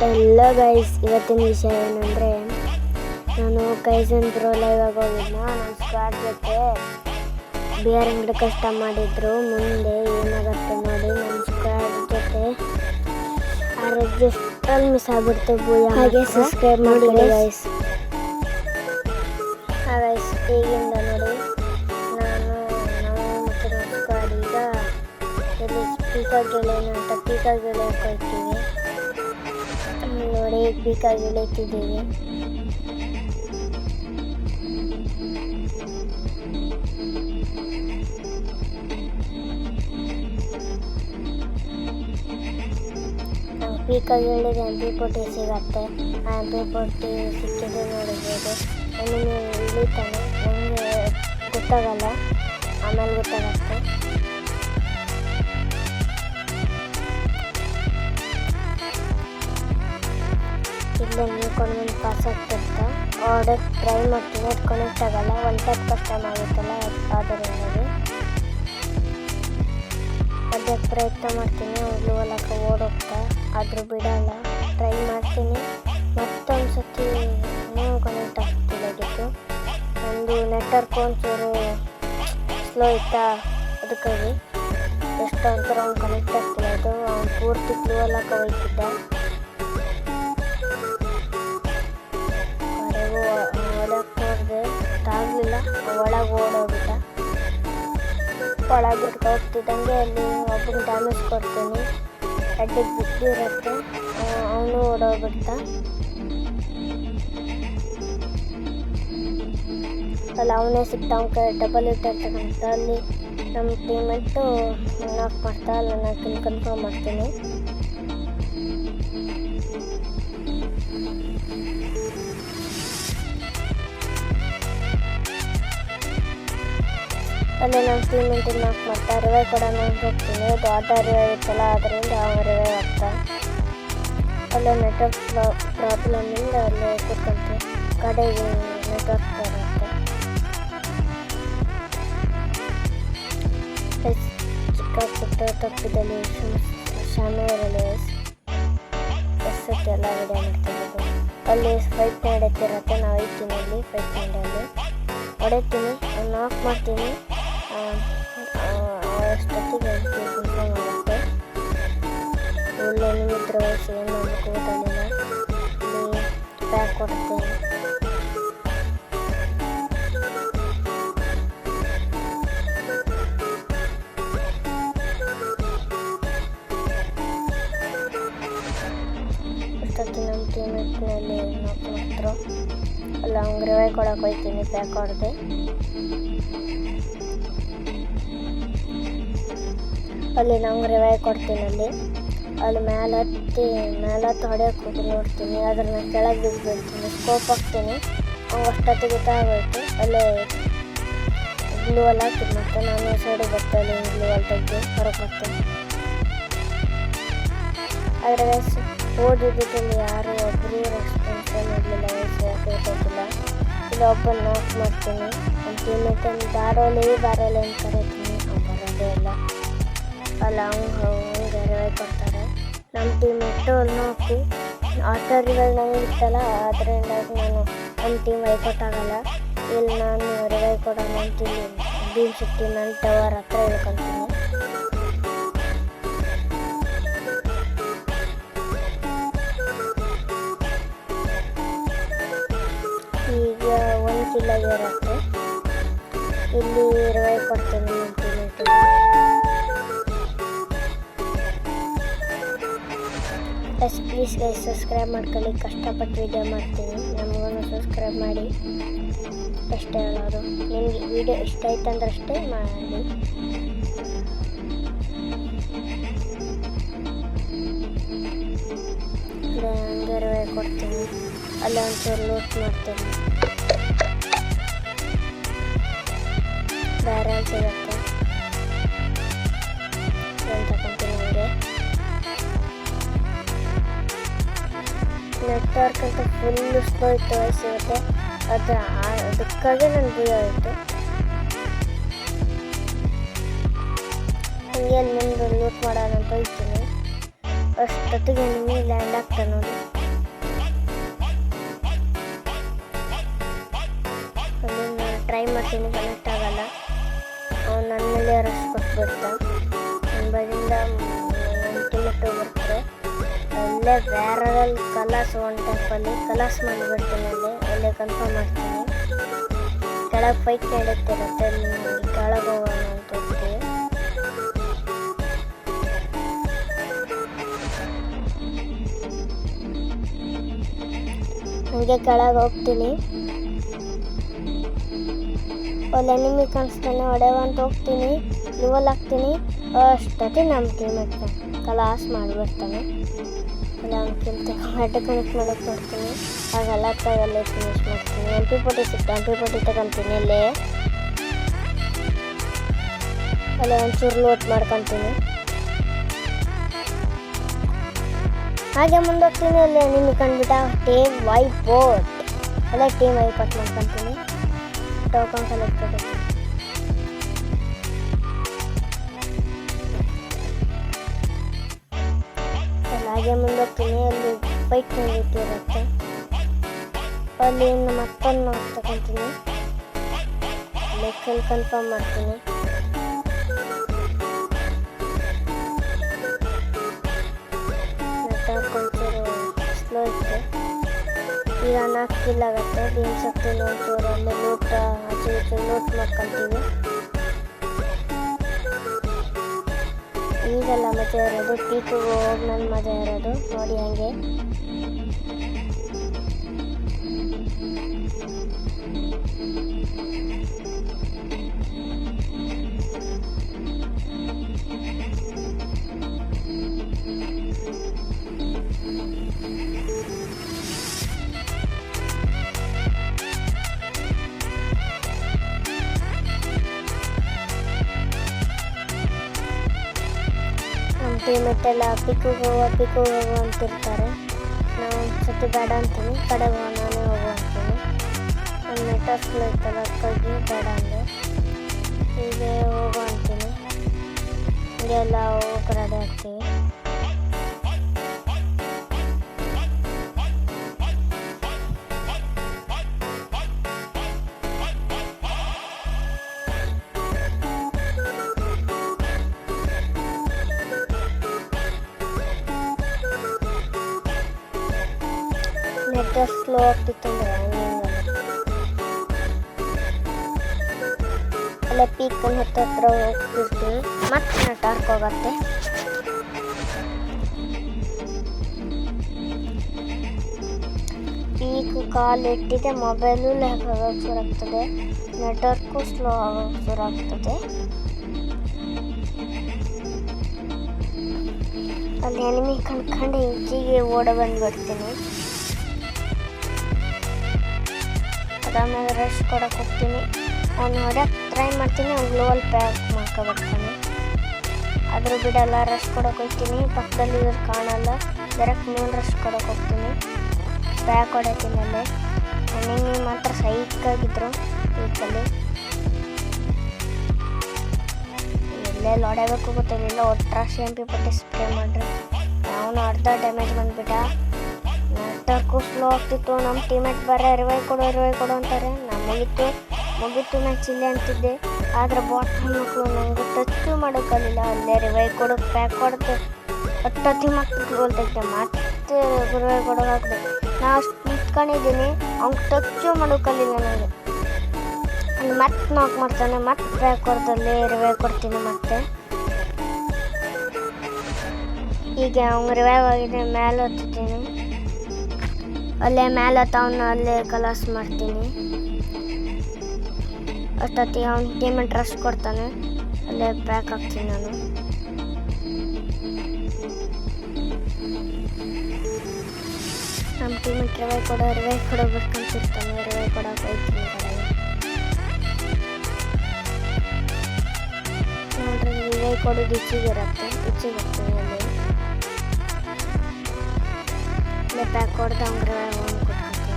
ಎಲ್ಲ ಗೈಸ್, ಇವತ್ತಿನ ವಿಷಯ ಏನಂದರೆ, ನಾನು ಕೈಸನ್ ಪ್ರೋ ಲೈವಾಗ ಹೋಗಿದ್ನ. ನನ್ನ ಸ್ಕ್ವಾಡ್ ಜೊತೆ ಬಿಯರ್ ಅಂಗಡಿ ಕಷ್ಟ ಮಾಡಿದ್ರು. ಮುಂದೆ ಏನಾಗುತ್ತೆ ನೋಡಿ. ನನ್ನ ಸ್ಕ್ವಾಡ್ ಜೊತೆ ರೆಜಿಸ್ಟ್ರಲ್ಲಿ ಮಿಸ್ ಆಗ್ಬಿಡ್ತು. ಹಾಗೆ ಸಬ್ಸ್ಕ್ರೈಬ್ ಮಾಡಿ ಗೈಸ್. ಗೈಸ್, ಈಗಿಂದ ನೋಡಿ, ನಾವು ಮತ್ತು ನನ್ನ ಸ್ಕ್ವಾಡ್ ಈಗ ಇಲ್ಲಿ ಪೀಕಾ ಗೆಳೆಯನ ಅಂತ ಪೀಕಾ ಗೆಳೆಯಕ್ಕೆ ಹೋಗ್ತೀವಿ. ನೋಡಿ, ಪೀಕಾ ಗೆಳೆಯುತ್ತಿದ್ದೀವಿ. ಪೀಕಾ ಗೆಳೆಗೆ MP40 ಸಿಗತ್ತೆ. ಆ MP40 ಸಿಕ್ಕಿದ್ರೆ ನೋಡಿಬೋದು. ಎನಿಮಿ ಇಳಿತಾನೆ, ನನಗೆ ಗೊತ್ತಾಗಲ್ಲ, ಆಮೇಲೆ ಗೊತ್ತಾಗತ್ತೆ. ಇಲ್ಲೇ ನೀವು ಪಾಸ್ ಆಗ್ತಿರ್ತ ಆರ್ಡರ್ ಟ್ರೈ ಮಾಡ್ತೀನಿ. ಅದು ಕನೆಕ್ಟ್ ಆಗಲ್ಲ, ಒನ್ ಟೈಪ್ ಕಷ್ಟ ಆಗುತ್ತಲ್ಲ, ಆದ್ದರಿಂದ ಅದಕ್ಕೆ ಪ್ರಯತ್ನ ಮಾಡ್ತೀನಿ. ಅವ್ರು ಹೊಲಕ್ಕೆ ಓಡೋಗ್ತಾ ಆದರೂ ಬಿಡಲ್ಲ. ಟ್ರೈ ಮಾಡ್ತೀನಿ. ಮತ್ತೊಂದು ಸತಿ ಕನೆಕ್ಟ್ ಆಗ್ತಿದ್ದಾಗಿತ್ತು. ಒಂದು ನೆಟ್ವರ್ಕ್ ಒಂಚೂರು ಸ್ಲೋ ಇತ್ತಾ, ಅದಕ್ಕಾಗಿ ಎಷ್ಟು ಅಂತರ ಅವ್ನು ಕನೆಕ್ಟ್ ಆಗ್ತಿಲ್ಲ. ಅದು ಅವ್ನು ಪೂರ್ತಿ ಫ್ಲೂ ಹೊಲಕ್ಕೆ ಹೋಗ್ತಿದ್ದ. ಹೊಡಕ್ಕೆ ಹೋದ್ರೆ ತಾಗಲಿಲ್ಲ, ಒಳಗೆ ಓಡೋಗ್ಬಿಟ್ಟ. ಒಳಗೆ ಬಿಟ್ಟು ಹೋಗ್ತಿದ್ದಂಗೆ ಅಲ್ಲಿ ಒಬ್ಬನಿಗೆ ಡ್ಯಾಮೇಜ್ ಕೊಡ್ತೀನಿ. ಅಡ್ಡಿಗೆ ಬಿದ್ದಿರುತ್ತೆ, ಅವನು ಓಡೋಗ್ಬಿಡ್ತ. ಅಲ್ಲಿ ಅವನೇ ಸಿಕ್ತ. ಅವನ ಕೈ ಡಬಲ್ ಇಟ್ಟಿರ್ತಕ್ಕಂಥ ಅಲ್ಲಿ ನಮ್ಮ ಟೀಮೆಂಟು ನಾಕ್ ಮಾಡ್ತಾ. ಅಲ್ಲಿ ನಾನು ಕನ್ಫರ್ಮ್ ಮಾಡ್ತೀನಿ. ಅಲ್ಲಿ ನಮ್ಮ ಟೀಮೆಂಟಿಗೆ ನಾಕ್ ಮಾಡ್ತಾ. ರಿವೈವ್ ಕೂಡ ನಾನು ಹೋಗ್ತೀನಿ. ದೊಡ್ಡ ರಿವೈವ್ ಇತ್ತಲ್ಲ, ಅದರಿಂದ ಅವನು ರಿವೈವ್ ಆಗ್ತಾ. ಅಲ್ಲೇ ನೆಟ್ವರ್ಕ್ ಪ್ರಾಬ್ಲಮ್ಮಿಂದ ಅಲ್ಲೇ ಕೂತ್ಕೊಂತೆ. ಕಡೆಗೆ ನೆಟ್ವರ್ಕ್ ಬರುತ್ತೆ. ಚಿಕ್ಕ ಪುಟ್ಟ ತಪ್ಪಿದಲ್ಲಿ ಶಾಮಿಯಾರಲ್ಲಿ ಎಲ್ಲ ವಿಡಿಯೋ ಮಾಡ್ತಿರೋದು. ಅಲ್ಲಿ ಫೈಟ್ ನಡೀತಿರತ್ತೆ. ನಾವು ಐತೀನಿ ಅಲ್ಲಿ ಫೈಟ್ ನಡಲ್ಲಿ ಹೊಡಿತೀನಿ, ನಾಕ್ ಮಾಡ್ತೀನಿ. ಅಷ್ಟೊತ್ತಿಗೆ ಕನ್ಫರ್ಮ್ ಆಗುತ್ತೆ. ಒಳ್ಳೆ ನಿಮಿತ್ರ ವಯಸ್ಸು ಏನು ಮಾಡಬೇಕು ಗೊತ್ತಾಗಿಲ್ಲ. ಇಲ್ಲಿ ಪ್ಯಾಕ್ ಕೊಡ್ತೇನೆ. ಅಷ್ಟೊತ್ತಿಗೆ ನಮ್ಮ ಟೀಮೆಟ್ನಲ್ಲಿ ನಾಕ್ ಮಾಡ್ತಾರೆ. ಅಲ್ಲ, ಅವ್ನಿಗೆ ರಿವೈವ್ ಕೊಡಕ್ಕೆ ಹೋಗ್ತೀನಿ. ಪ್ಯಾಕ್ ಹೊಡೆದೆ. ಅಲ್ಲಿ ನಮ್ಗೆ ರಿವೈವ್ ಕೊಡ್ತೀನಿ. ಅಲ್ಲಿ ಮೇಲೆ ಹತ್ತಿ ಹೊಡೆಯೋಕೆ ಹೋಗಿ ನೋಡ್ತೀನಿ. ಅದ್ರ ನಾನು ಕೆಳಗೆ ಬಿದ್ದುಬಿಡ್ತೀನಿ. ಸ್ಕೋಪ್ ಹಾಕ್ತೀನಿ. ಅವ್ನು ಅಷ್ಟೊತ್ತಿಗೆ ಆಗೋಯ್ತು. ಅಲ್ಲೇ ಗ್ಲೂ ಅಲ್ಲಿ ಹಾಕಿದ್ ಮತ್ತೆ ನಾನು ಸೈಡಿಗೆ ಬರ್ತಾಯಿಲ್ಲ. ಗ್ಲೂ ಅಲ್ಲಿ ತೆಗೆದು ಹೊರಗೆ ಬರ್ತೀನಿ. ಆದರೆ ಓದಿದ್ದಕ್ಕೆ ಯಾರು ಒಬ್ಬರು ರೆಸ್ಪಾನ್ಸೇ ಮಾಡಲಿಲ್ಲ. ಯಾಕೆ ಗೊತ್ತಿಲ್ಲ. ಇಲ್ಲಿ ಒಬ್ಬನ ನಾಕ್ ಮಾಡ್ತೀನಿ. ನಮ್ಮ ಟೀಮೇಟನ್ನು ಬಾರೋಲಿ ಅಂತ ಕರೀತೀನಿ. ಅವ್ನು ಬರೋದೇ ಇಲ್ಲ. ಅಲ್ಲ, ಅವ್ನಿಗೆ ರಿವೈವ್ ಕೊಡ್ತಾರೆ. ನಮ್ಮ ಟೀಮೇಟು ಅಲ್ಲಿ ನಾಕು ಆಟೋ ರಿವೈವ್ ನಂಗೆ ಇತ್ತಲ್ಲ, ಅದರಿಂದ ನಾನು ನಮ್ಮ ಟೀಮ್ ವೈಕೊಟ್ಟಾಗಲ್ಲ. ಇಲ್ಲಿ ನಾನು ರಿವೈವ್ ಕೊಡೋಣ ಅಂತೀನಿ. ಬೀಮ್ ಸಿಕ್ತಿ ನನ್ನ ಟವರ್ ಹತ್ರ ಇಳ್ಕೊತೀನಿ. ಈಗ 1 ಕಿಲ್ ಆಗಿರುತ್ತೆ. ಇಲ್ಲಿ ರಿವೈವ್ ಕೊಡ್ತೀನಿ ನಮ್ಮ ಟೀಮೇಟು. ಪ್ಲೀಸ್ ಗೈಸ್, ಸಬ್ಸ್ಕ್ರೈಬ್ ಮಾಡ್ಕೊಳ್ಳಿ. ಕಷ್ಟಪಟ್ಟು ವಿಡಿಯೋ ಮಾಡ್ತೀನಿ. ನಮಗೂ ಸಬ್ಸ್ಕ್ರೈಬ್ ಮಾಡಿ. ಅಷ್ಟೇ ಹೇಳೋದು. ನಿಮಗೆ ವಿಡಿಯೋ ಇಷ್ಟ ಆಯ್ತು ಅಂದ್ರೆ ಅಷ್ಟೇ ಮಾಡಿ. ಹಂಗೆ ರಿವೈವ್ ಕೊಡ್ತೀನಿ. ಅಲ್ಲಿ ಒಂಚೂರು ಲೂಟ್ ಮಾಡ್ತೀನಿ. ಬೇರೆ ಸಿಗುತ್ತೆ ತಗೊಂತೀನಿ. ಹಂಗೆ ನೆಟ್ವರ್ಕ್ ಅಂತ ಫುಲ್ಲು ಸ್ಲೋ ಇತ್ತು. ಸಿಗುತ್ತೆ ಅದಕ್ಕಾಗಿ ನನ್ನ ಭಯ ಆಯಿತು. ಹಂಗೆ ಅಲ್ಲಿ ಮುಂದೆ ಲೂಟ್ ಮಾಡೋಣ ಅಂತ ಹೋಗ್ತೀನಿ. ಅಷ್ಟೊತ್ತಿಗೆ ಎನಿಮಿ ಲ್ಯಾಂಡ್ ಆಗ್ತಾನೆ ನೋಡಿ. ಟ್ರೈ ಮಾಡ್ತೀನಿ, ಕನೆಕ್ಟ್ ಆಗಲ್ಲ. ಅವ್ನು ನನ್ನ ಮೇಲೆ ರಶ್ ಕೊಟ್ಬಿಡ್ತ. ನನ್ನ ಬದಿಯಿಂದ ಟೀಮೆಟ್ಟು ಬರ್ತಾರೆ. ಅಲ್ಲೇ ಬ್ಯಾರಲ್ಲಿ ಕಲಾಸ್ ಒನ್ ಟೈಪಲ್ಲಿ ಕಲಾಸ್ ಮಾಡಿಬಿಡ್ತೀನಿ. ಅಲ್ಲೇ ಕನ್ಫರ್ಮ್ ಮಾಡ್ತೀನಿ. ಕೆಳಗೆ ಫೈಟ್ ನಡೀತಿರುತ್ತೆ, ಕೆಳಗೆ ಹೋಗೋಣ ಅಂತ ಹೋಗ್ತೀವಿ. ಹಂಗೆ ಕೆಳಗೆ ಹೋಗ್ತೀನಿ. ಅಲ್ಲಿ ಎನಿಮಿ ಕಾಣಿಸ್ತಾನೆ, ಹೊಡೆವಂತ ಹೋಗ್ತೀನಿ, ಲಿವಲ್ ಹಾಕ್ತೀನಿ. ಅಷ್ಟೊತ್ತಿ ನಮ್ಮ ಟೀಮೆಟ್ ಕಲಾಸ್ ಮಾಡಿಬಿಡ್ತಾನೆ. ಅದಕ್ಕಿಂತ ಹೆಡ್ ಕನೆಕ್ಟ್ ಮಾಡೋಕ್ಕೆ ನೋಡ್ತೀನಿ. ಆಗೆಲ್ಲ ತಗಲ್ಲೇ ಫಿನಿಶ್ ಮಾಡ್ತೀನಿ. MP40 ಸಿಕ್ತು, MP40 ತಗೊತೀನಿ. ಅಲ್ಲೇ ಒಂಚೂರು ಲೋಟ್ ಮಾಡ್ಕೊತೀನಿ. ಹಾಗೆ ಮುಂದೋಗ್ತೀನಿ. ಅಲ್ಲಿ ನಿಮಗೆ ಕಂಡುಬಿಟ್ಟ ಟೀಮ್ ವೈಪೌಟ್. ಅಲ್ಲೇ ಟೀಮ್ ವೈಪೌಟ್ ಮಾಡ್ಕೊತೀನಿ. ಟೋಕನ್ ಕಲೆಕ್ಟ್ ಕೊಡ್ತೀನಿ. ಹಾಗೆ ಮುಂದೋಗ್ತೀನಿ. ಅಲ್ಲಿ ಫೈಟ್ ನಡೀತಿರುತ್ತೆ. ಅಲ್ಲಿ ಮತ್ತೊಂದು ತಗೊತೀನಿ. ಲೆಕ್ಕಲ್ಲಿ ಕನ್ಫರ್ಮ್ ಮಾಡ್ತೀನಿ. ಒಂಚೂರು ಸ್ಲೋ ಇತ್ತು. ಈಗ 4 ಕಿಲ್ ಆಗುತ್ತೆ. ಭೀಮ್ ಶಕ್ತಿಲಿ ಒಂಚೂರು ಅಲ್ಲೇ ಲೂಟ್ ಆಚೆ ಈಚೆ ಲೂಟ್ ಮಾಡ್ಕೊತೀವಿ. ಈಗೆಲ್ಲ ಮಜಾ ಇರೋದು, ಪೀಕಿಗೆ ಹೋಗ್ಮೇಲೆ ಮಜಾ ಇರೋದು ನೋಡಿ. ಹಂಗೆ ಟೀಮೆಟ್ಟೆಲ್ಲ ಪಿಕ್ಕಿಗೆ ಹೋಗು ಅಂತಿರ್ತಾರೆ. ನಾವು ಒಂದ್ಸತಿ ಬೇಡ ಅಂತೀನಿ, ಕಡೆಗೆ ನಾನೇ ಹೋಗು ಅಂತೀನಿ. ನನ್ನ ನೆಟ್ವರ್ಕ್ ಇರ್ತಲ್ಲ, ಅದಕ್ಕಾಗಿ ಬೇಡ ಅಂದೆ. ಹೀಗೆ ಹೋಗು ಅಂತೀನಿ. ಹೀಗೆ ಎಲ್ಲ ಹೋಗಕ್ಕೆ ರೆಡಿ ಆಗ್ತೀವಿ. ನೆಟ್ವರ್ಕ್ ಸ್ಲೋ ಆಗ್ತಿತ್ತು ಅಂದರೆ ಅಲ್ಲೇ ಪೀಕ್ ಹತ್ರ ಹೋಗ್ತಿರ್ತೀವಿ. ಮತ್ತೆ ನೆಟ್ವರ್ಕ್ ಹೋಗುತ್ತೆ. ಪೀಕ್ ಕಾಲ್ ಇಟ್ಟಿದೆ, ಮೊಬೈಲು ಲ್ಯಾಗ್ ಆಗೋಕ್ಕೆ ಶುರುವಾಗ್ತದೆ, ನೆಟ್ವರ್ಕು ಸ್ಲೋ ಆಗೋಕ್ಕೆ ಶುರುವಾಗ್ತದೆ. ಅಲ್ಲಿ ಎನಿಮಿ ಕಂಡ್ಕೊಂಡು ಈಚೆಗೆ ಓಡ ಬಂದುಬಿಡ್ತೀನಿ. ಅದಾದ್ಮೇಲೆ ರಶ್ ಕೊಡಕ್ಕೆ ಹೋಗ್ತೀನಿ. ಅವ್ನು ಹೊಡ್ಯಕ್ಕೆ ಟ್ರೈ ಮಾಡ್ತೀನಿ. ಅವ್ನು ಗ್ಲೋವಲ್ ಪ್ಯಾಕ್ ಮಾಡ್ಕೊಬರ್ತಾನೆ. ಆದರೂ ಬಿಡಲ್ಲ, ರಶ್ ಕೊಡಕ್ಕೆ ಹೋಗ್ತೀನಿ. ಪಕ್ಕದಲ್ಲಿ ಇವ್ರು ಕಾಣಲ್ಲ, ಡೈರೆಕ್ಟ್ ನೀವು ರಶ್ ಕೊಡಕ್ಕೆ ಹೋಗ್ತೀನಿ. ಪ್ಯಾಕ್ ಹೊಡ್ಯತೀನಿ. ಅಲ್ಲೇ ಎನಿಮಿ ಮಾತ್ರ ಸೈಕಾಗಿದ್ರು ವೀಕಲ್ಲಿ. ಎಲ್ಲೆಲ್ಲಿ ಹೊಡೆಯಬೇಕು ಗೊತ್ತಿರಲಿಲ್ಲ. ಒಟ್ರಾಶಿ MP40 ಸ್ಪ್ರೇ ಮಾಡ್ರಿ. ಅವನು ಅರ್ಧ ಡ್ಯಾಮೇಜ್ ಬಂದುಬಿಟ್ಟ. ನೆಟ್ವರ್ಕು ಸ್ಲೋ ಆಗ್ತಿತ್ತು. ನಮ್ಮ ಟೀಮೇಟ್ ಬರೋ ರಿವೈವ್ ಕೊಡು ಅಂತಾರೆ. ಮುಗೀತು ಮ್ಯಾಚ್ ಇಲ್ಲೇ ಅಂತಿದ್ದೆ. ಆದರೆ ಬಾಟ್ ಮಕ್ಕಳು ನನಗೆ ಟಚ್ಚು ಮಾಡೋಕ್ಕಾಗಲಿಲ್ಲ. ಅಲ್ಲೇ ರಿವೈವ್ ಕೊಡೋಕೆ ಪ್ಯಾಕ್ ಕೊಡುತ್ತೆ. ಒಟ್ಟೊತ್ತಿ ಮತ್ತೆ ಗೋಲ್ ತೆಗ್ದೆ. ಮತ್ತೆ ರಿವೈವ್ ಕೊಡೋಕಾಗ್ದೆ. ನಾ ಅಷ್ಟು ನಿಂತ್ಕೊಂಡಿದ್ದೀನಿ, ಅವ್ನಿಗೆ ಟಚ್ಚು ಮಾಡೋಕ್ಕಾಗಲಿಲ್ಲ ನನಗೆ. ಅಲ್ಲಿ ಮತ್ತೆ ನಾಕ್ ಮಾಡ್ತಾನೆ. ಮತ್ತೆ ಪ್ಯಾಕ್ ಕೊಡ್ತಲ್ಲೇ ರಿವೈವ್ ಕೊಡ್ತೀನಿ. ಮತ್ತೆ ಹೀಗೆ ಅವ್ನಿಗೆ ರಿವೈವ್ ಆಗಿದೆ. ಮೇಲೆ ಹತ್ತೀನಿ. ಅಲ್ಲೇ ಮೇಲೆ ಹತ್ತವನ್ನ ಅಲ್ಲೇ ಕಲಾಸ್ ಮಾಡ್ತೀನಿ. ಅಷ್ಟೊತ್ತಿಗೆ ಅವ್ನು ಟೀಮೆಂಟ್ ರಶ್ ಕೊಡ್ತಾನೆ. ಅಲ್ಲೇ ಪ್ಯಾಕ್ ಹಾಕ್ತೀನಿ ನಾನು. ನಮ್ಮ ಟೀಮೆಂಟ್ ರಿವೈವ್ ಕೊಡೋ ಬರ್ಕೊಂತಿರ್ತಾನೆ. ರಿವೈವ್ ಕೊಡೋಕೆ ಹೋಗ್ತೀನಿ ಕಡೆಗೆ. ನೋಡ್ರಿ, ರಿವೈವ್ ಕೊಡೋದು ಇಚ್ಚಿಗಿರುತ್ತೆ. ಹೋಗ್ತೀನಿ. ಅಲ್ಲೇ ಪ್ಯಾಕ್ ಕೊಡ್ದು ಅವ್ನಿಗೆ ರಿವೈವ್ ಕೊಟ್ಕೊತೀನಿ.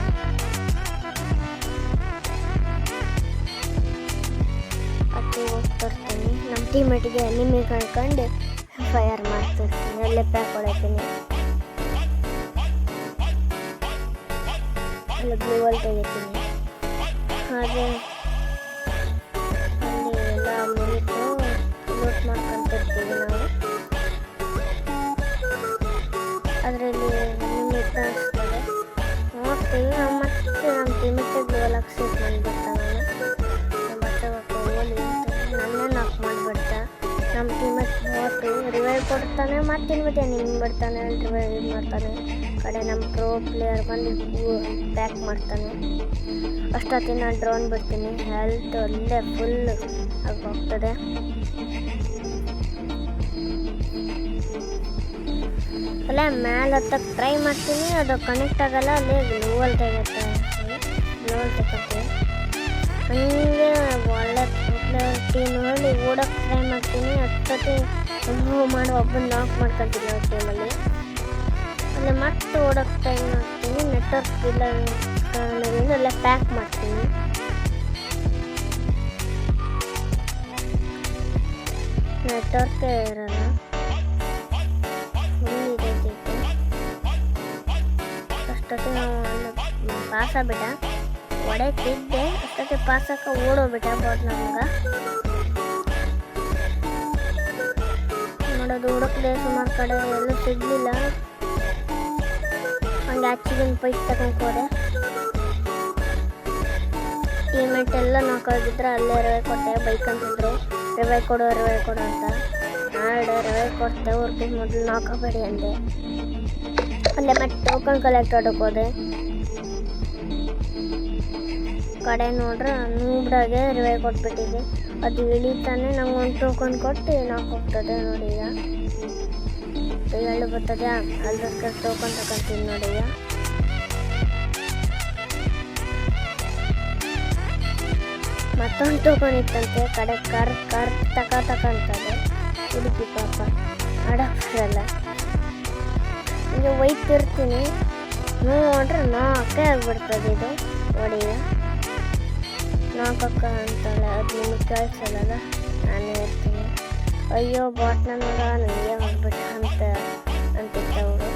ಹೋಗ್ತಿರ್ತೀನಿ. ನಮ್ಮ ಟೀಮೆಟಿಗೆ ಎನಿಮಿ ಕಳ್ಕೊಂಡು ಫೈರ್ ಮಾಡ್ತಿರ್ತೀನಿ. ಅಲ್ಲೇ ಪ್ಯಾಕ್ ಹೊಡಿತೀನಿ. ಅಲ್ಲೇ ಗ್ಲೂವಲ್ ತೆಗಿತೀನಿ. ಹಾಗೆ ಅದರಲ್ಲಿ ಲಿಮಿಟ್ ಅನಿಸ್ತದೆ. ನೋಡ್ತೀವಿ ನಾವು ಮತ್ತೆ ನಮ್ಮ ಟೀಮಿಗೆ ಲಕ್ಷ್ಯ ಮಾಡಿಬಿಡ್ತಾನೆ. ನನ್ನೇ ನಾಕ್ ಮಾಡಿಬಿಡ್ತಾ. ನಮ್ಮ ಟೀಮೇಟ್ ಹೋತು ರಿವೈವ್ ಕೊಡ್ತಾನೆ, ಮತ್ತೆ ನಿಂಗೆ ಬಿಡ್ತಾನೆ, ರಿವೈವ್ ಇದು ಮಾಡ್ತಾನೆ. ಕಡೆ ನಮ್ಮ ಪ್ರೋ ಪ್ಲೇಯರ್ ಬಂದು ಪ್ಯಾಕ್ ಮಾಡ್ತಾನೆ. ಅಷ್ಟೊತ್ತಿನ ನಾನು ಡ್ರೋನ್ ಬಿಡ್ತೀನಿ. ಹೆಲ್ತ್ ಅಲ್ಲೇ ಫುಲ್ ಆಗಿ ಹೋಗ್ತದೆ. ಅಲ್ಲೇ ಮ್ಯಾಲೆ ಹತ್ತಕ್ಕೆ ಟ್ರೈ ಮಾಡ್ತೀನಿ, ಅದು ಕನೆಕ್ಟ್ ಆಗಲ್ಲ. ಅಲ್ಲೇ ಗ್ಲೂವಲ್ ತೆಗುತ್ತೆ, ಗ್ಲೂವಲ್ ತಗೊಳ್ತೀನಿ. ಹಂಗೆ ಒಳ್ಳೆ ಟೀಮ್ ನೋಡಿ ಓಡೋಕ್ಕೆ ಟ್ರೈ ಮಾಡ್ತೀನಿ. ಅಷ್ಟೊತ್ತಿ ಮಾಡಿ ಒಬ್ಬನ ನಾಕ್ ಮಾಡ್ಕೊತೀನಿ ಆ ಟೀಮಲ್ಲಿ. ಅಲ್ಲೇ ಮತ್ತೆ ಓಡೋಕ್ಕೆ ಟ್ರೈ ಮಾಡ್ತೀನಿ. ನೆಟ್ವರ್ಕ್ ಇಲ್ಲ ಕಾರಣದಿಂದ ಅಲ್ಲೇ ಪ್ಯಾಕ್ ಮಾಡ್ತೀನಿ. ನೆಟ್ವರ್ಕೇ ಇರಲ್ಲ, ಅಷ್ಟೊತ್ತಿಗೆ ನಾವು ಪಾಸ್ ಆಗ್ಬಿಟ್ಟ. ಹೊಡೆತಿದ್ದೆ ಅಷ್ಟೊತ್ತಿಗೆ ಪಾಸಕ್ಕೆ ಓಡೋಗ್ಬಿಟ್ಟ ಬಾಟ್. ನಮ್ಗೆ ನೋಡೋದು ಹುಡುಕ್ದೆ ಸುಮಾರು ಕಡೆ ಎಲ್ಲೂ ಸಿಗಲಿಲ್ಲ. ಹಂಗೆ ಆಚಿಗಿನ ಪೈಪ್ ತಗೊಂಡು ಹೋದೆ. ಟೀಮೇಟ್ ಎಲ್ಲ ನಾಲ್ಕಾಗಿದ್ರೆ ಅಲ್ಲೇ ರಿವೈ ಕೊಟ್ಟೆ. ಬೈಕ್ ಅಂತಿದ್ರು ರಿವೈ ಕೊಡು ಅಂತ. ನಾಳೆ ರಿವೈ ಕೊಡ್ತೆ, ಅವ್ರಿಗೆ ಮೊದಲು ನಾಲ್ಕಬೇಡಿ ಅಂದೆ. ಅಲ್ಲೇ ಮತ್ತೆ ಟೋಕನ್ ಕಲೆಕ್ಟ್ ಆಡೋಕೆ ಹೋದೆ. ಕಡೆ ನೋಡ್ರೆ ನೂಬ್ರಾಗೆ ರಿವೈ ಕೊಟ್ಬಿಟ್ಟಿದೆ. ಅದು ಇಳಿತಾನೆ ನಂಗೆ ಒಂದು ಟೋಕನ್ ಕೊಟ್ಟು ನಾಲ್ಕು ಹೋಗ್ತದೆ ನೋಡಿ. ಈಗ ಹೇಳು ಬರ್ತದೆ, ಅಲ್ಲದಕ್ಕೆ ಟೋಕನ್ ತಗೊಂತೀನಿ ನೋಡಿ. ಈಗ ಮತ್ತೊಂದು ಟೋಕನ್ ಇತ್ತಂತೆ. ಕಡೆ ಕರ್ ತಗೊಂತದೆ. ಹುಡುಕಿ ಪಾಪ ಆಡೋಲ್ಲ. ಹಿಂಗೆ ಒಯ್ತಿರ್ತೀನಿ, ನೋಡ್ರೆ ನಾಲ್ಕೇ ಆಗಿಬಿಡ್ತದೆ. ಇದು ನೋಡಿ ನಾಲ್ಕಕ್ಕ ಅಂತಾಳೆ. ಅದು ನಿಮಗೆ ಕೇಳಿಸಲ್ಲ, ನಾನೇ ಇರ್ತೀನಿ. ಅಯ್ಯೋ ಬಾಟ್ನ ಮಗ ನನಗೆ ಹೋಗ್ಬಿಟ್ಟ ಅಂತಿದ್ದ ಅವರು.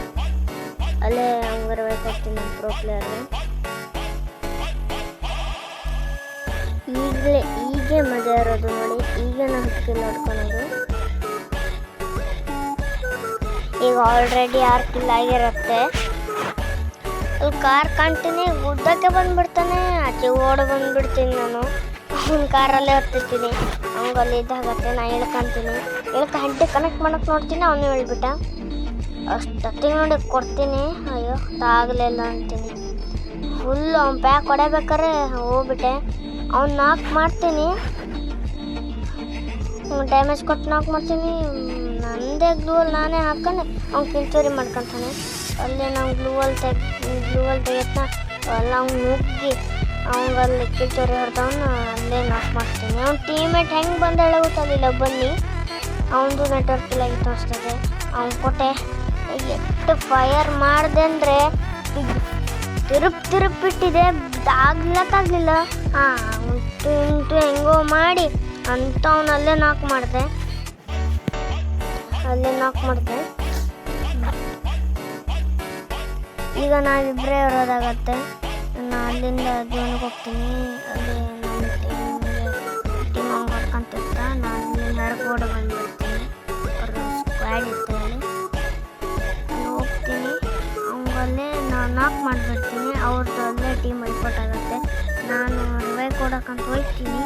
ಅಲ್ಲೇ ಹಂಗಾರೆ ಕೊಡ್ತೀನಿ ನಮ್ಮ ಪ್ರೋ ಪ್ಲೇಯರ್ಗೆ. ಈಗೇ ಮಜಾ ಇರೋದು ನೋಡಿ. ಈಗ ನಾನು ಕಿಲ್ ಹೊಡ್ಕೊಳೋದು. ಈಗ ಆಲ್ರೆಡಿ 6 ಕಿಲ್ ಆಗಿರುತ್ತೆ. ಅಲ್ಲಿ ಕಾರ್ ಕಾಣ್ತೀನಿ, ಗುದ್ದಕ್ಕೆ ಬಂದ್ಬಿಡ್ತಾನೆ. ಆಚೆ ಓಡಿ ಬಂದ್ಬಿಡ್ತೀನಿ ನಾನು. ಅವ್ನ ಕಾರಲ್ಲೇ ಹತ್ತಿರ್ತೀನಿ. ಹಂಗಲ್ಲಿ ಇದಾಗತ್ತೆ. ನಾ ಇಳ್ಕೊಂತೀನಿ. ಹೆಡ್ಡೆ ಕನೆಕ್ಟ್ ಮಾಡೋಕೆ ನೋಡ್ತೀನಿ, ಅವನು ಹೇಳ್ಬಿಟ್ಟ. ಅಷ್ಟೊತ್ತಿಗೆ ನೋಡಿ ಕೊಡ್ತೀನಿ. ಅಯ್ಯೋ ತಾಗಲಿಲ್ಲ ಅಂತೀನಿ. ಫುಲ್ ಅವ್ನು ಪ್ಯಾಕ್ ಹೊಡೆಬೇಕಾರೆ ಹೋಗ್ಬಿಟ್ಟೆ. ಅವ್ನು ನಾಕ್ ಮಾಡ್ತೀನಿ, ಡ್ಯಾಮೇಜ್ ಕೊಟ್ಟು ನಾಕ್ ಮಾಡ್ತೀನಿ. ನಂದೇ ಗ್ಲೂವಲ್ ನಾನೇ ಹಾಕೊಂಡು ಅವ್ನು ಕಿಲ್ಚೋರಿ ಮಾಡ್ಕೊತಾನೆ. ಅಲ್ಲೇ ನಾವು ಗ್ಲೂವಲ್ ತೆಗೆತ್ನ ಎಲ್ಲ ಅವ್ನು ನುಗ್ಗಿ ಅವಂಗಲ್ಲಿ ಕಿಲ್ಚೋರಿ ಹೊಡೆದವನು ಅಲ್ಲೇ ನಾಕ್ ಮಾಡ್ತೀನಿ. ಅವ್ನ ಟೀಮೇಟ್ ಹೆಂಗೆ ಬಂದು ಹೇಳೋಗುತ್ತಲ್ಲ ಬನ್ನಿ. ಅವನದು ನೆಟ್ವರ್ಕ್ ಇಲ್ಲ ತೋರಿಸ್ತದೆ. ಅವ್ನು ಕೊಟ್ಟೆ ಎಷ್ಟು ಫೈರ್ ಮಾಡಿದೆ ಅಂದರೆ ತಿರುಪಿಟ್ಟಿದೆ, ಆಗ್ಲಿಲ್ಲ. ಇಂಟು ಹೆಂಗೋ ಮಾಡಿ ಅಂತ ಅವನಲ್ಲೇ ನಾಕ್ ಮಾಡಿದೆ. ಈಗ ನಾವಿಬ್ಬರೇ ಇರೋದಾಗತ್ತೆ. ನಾನು ಅಲ್ಲಿಂದ ಜೋನಿಗೆ ಹೋಗ್ತೀನಿ. ಅಲ್ಲಿ ನಮ್ಮ ಟೀಮ್ ಹಂಗೆ ಹೊಡ್ಕೊಂತಿರ್ತ. ನಾನು ಇಲ್ಲಿಂದ ಹರ್ಕೋಡ್ ಬಂದ್ಬಿಡ್ತೀನಿ. ಅವ್ರ ಸ್ಕ್ವಾಡ್ ಇತ್ತು ಅಲ್ಲಿ ಹೋಗ್ತೀನಿ. ಅಲ್ಲೇ ನಾನು ನಾಕ್ ಮಾಡಿಬಿಡ್ತೀನಿ. ಅವ್ರದ್ದು ಅಲ್ಲೇ ಟೀಮ್ ಐಪೋಟಾಗುತ್ತೆ. ನಾನು ರಿವೈ ಕೊಡೋಕ್ಕಂತ ಹೋಗ್ತೀನಿ.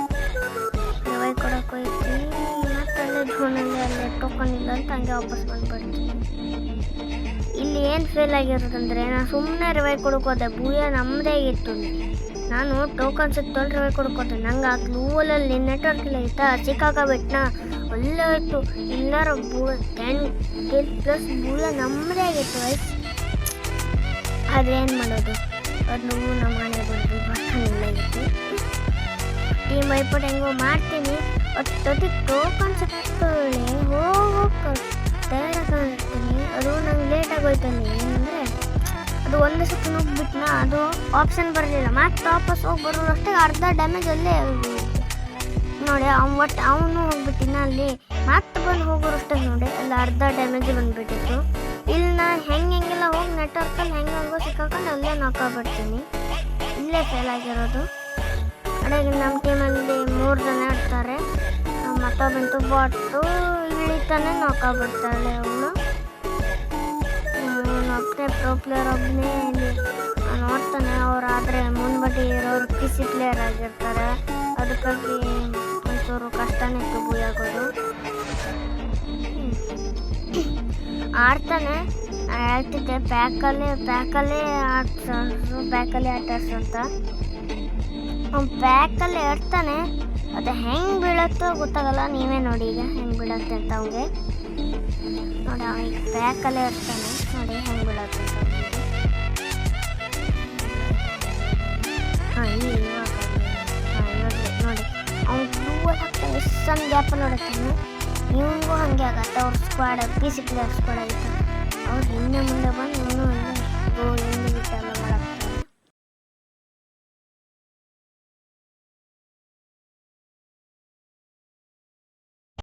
ಮತ್ತು ಅಲ್ಲೇ ಝೋನಲ್ಲಿ ಅಲ್ಲೇ ಟೋಕನ್ ಇಲ್ಲ ಅಂತ ಹಂಗೆ ವಾಪಸ್ ಬಂದುಬಿಡ್ತೀನಿ. ಇಲ್ಲಿ ಏನು ಫೇಲ್ ಆಗಿರೋದಂದರೆ ನಾನು ಸುಮ್ಮನೆ ರಿವೈ ಕೊಡೋಕೋದೆ. ಭೂಯ ನಮ್ಮದೇ ಆಗಿತ್ತು. ನಾನು ಟೋಕನ್ ಸಿಕ್ತಲ್ಲಿ ರಿವೈ ಕೊಡೋಕೋದೆ. ನಂಗೆ ಆ ಗ್ಲೂವಲಲ್ಲಿ ನೆಟ್ವರ್ಕ್ ಇಲ್ಲ ಇತ್ತಾ, ಸಿಕ್ಕಾಕಬಿಟ್ನ. ಒಳ್ಳೆ ಹೋಯ್ತು. ಇಲ್ಲಾರ 10 ಕಿಲ್ ಪ್ಲಸ್ ಭೂಯ ನಮ್ಮದೇ ಆಗಿತ್ತು. ಆದರೆ ಏನು ಮಾಡೋದು, ಅದು ನಮ್ಮ ಮನೆ ಬಂದು ಬರ್ತಾನಿಲ್ಲಾಗಿತ್ತು. ಟೀಮ್ ಐಪೋಟ್ ಹೆಂಗೋ ಮಾಡ್ತೀನಿ. ಅಷ್ಟೊತ್ತಿಗೆ ಟೋಕನ್ ಸಿಕ್ಕೊಳ್ಳಿ ಹೋಗೋಕೆ ತಯಾರಾಗಿರ್ತೀನಿ. ಅದು ನಂಗೆ ಲೇಟ್ ಆಗೋಯ್ತಾನೆ. ಏನಂದರೆ ಅದು ಒಂದು ಸತಿ ನುಗ್ಗಿಬಿಟ್ನ, ಅದು ಆಪ್ಷನ್ ಬರಲಿಲ್ಲ. ಮತ್ತೆ ವಾಪಸ್ ಹೋಗಿ ಬರೋರಷ್ಟೇ ಅರ್ಧ ಡ್ಯಾಮೇಜ್ ಅಲ್ಲೇ ನೋಡಿ. ಅವನು ಹೋಗ್ಬಿಟ್ಟಿನ ಅಲ್ಲಿ. ಮತ್ತೆ ಬಂದು ಹೋಗೋರಷ್ಟೇ ನೋಡಿ, ಅಲ್ಲಿ ಅರ್ಧ ಡ್ಯಾಮೇಜ್ ಬಂದುಬಿಟ್ಟಿತ್ತು. ಇಲ್ಲಿ ನಾನು ಹೆಂಗೆಲ್ಲ ಹೋಗಿ ನೆಟ್ವರ್ಕಲ್ಲಿ ಹೆಂಗೋ ಸಿಕ್ಕಾಕೊಂಡು ಅಲ್ಲೇ ನಾಕಾಗ್ಬಿಡ್ತೀನಿ. ಇಲ್ಲೇ ಫೇಲ್ ಆಗಿರೋದು. ಕಡೆಗೆ ನಮ್ಮ ಟೀಮಲ್ಲಿ 3 ಜನ ಇರ್ತಾರೆ. ಮತ್ತೊಬ್ಬಂತೂ ಬಾಟು ಇಳಿತಾನೆ ನಾಕಾಗ್ಬಿಡ್ತಾಳೆ ಅವಳು. ಒಬ್ಬನೇ ಪ್ರೋ ಪ್ಲೇಯರ್ ಒಬ್ಬನೇ ಇಲ್ಲಿ ನೋಡ್ತಾನೆ. ಅವ್ರು ಆದರೆ ಮುಂದ್ಬಡ್ಡಿ ಇರೋರು ಪಿ ಸಿ ಪ್ಲೇಯರ್ ಆಗಿರ್ತಾರೆ. ಅದಕ್ಕಾಗಿ ಒಂಚೂರು ಕಷ್ಟನೇ ಇತ್ತು ಬೂಯಾಗೋದು. ಆಡ್ತಾನೆ. ನಾನು ಹೇಳ್ತಿದ್ದೆ ಪ್ಯಾಕಲ್ಲೇ ಆಟಾಡ್ಸು ಅಂತ. ಅವ್ನು ಪ್ಯಾಕಲ್ಲಿ ಆಡ್ತಾನೆ. ಅದು ಹೆಂಗೆ ಬೀಳತ್ತೋ ಗೊತ್ತಾಗಲ್ಲ. ನೀವೇ ನೋಡಿ ಈಗ ಹೆಂಗೆ ಬೀಳತ್ತೆ ಅಂತ ಅವ್ನಿಗೆ. ನೋಡಿ ಈಗ ಪ್ಯಾಕಲ್ಲೇ ಇರ್ತಾನೆ. ನೋಡಿ ಹೆಂಗೆ ಬೀಳತ್ತೆ ಅಂತ ನೋಡಿ ಅವ್ನು ಬ್ಲೂವಲ್ಲಿ ಹಾಕ್ತಾನೆ. ಸಣ್ಣ ಗ್ಯಾಪ್ ನೋಡುತ್ತಾನೆ. ಇವನಿಗೂ ಹಾಗೆ ಆಗತ್ತೆ. ಅವ್ರ squad P C player squad ಆಗಿತ್ತು. ಅವ್ರು ಹಿಂದೆ ಮುಂದೆ ಬಂದು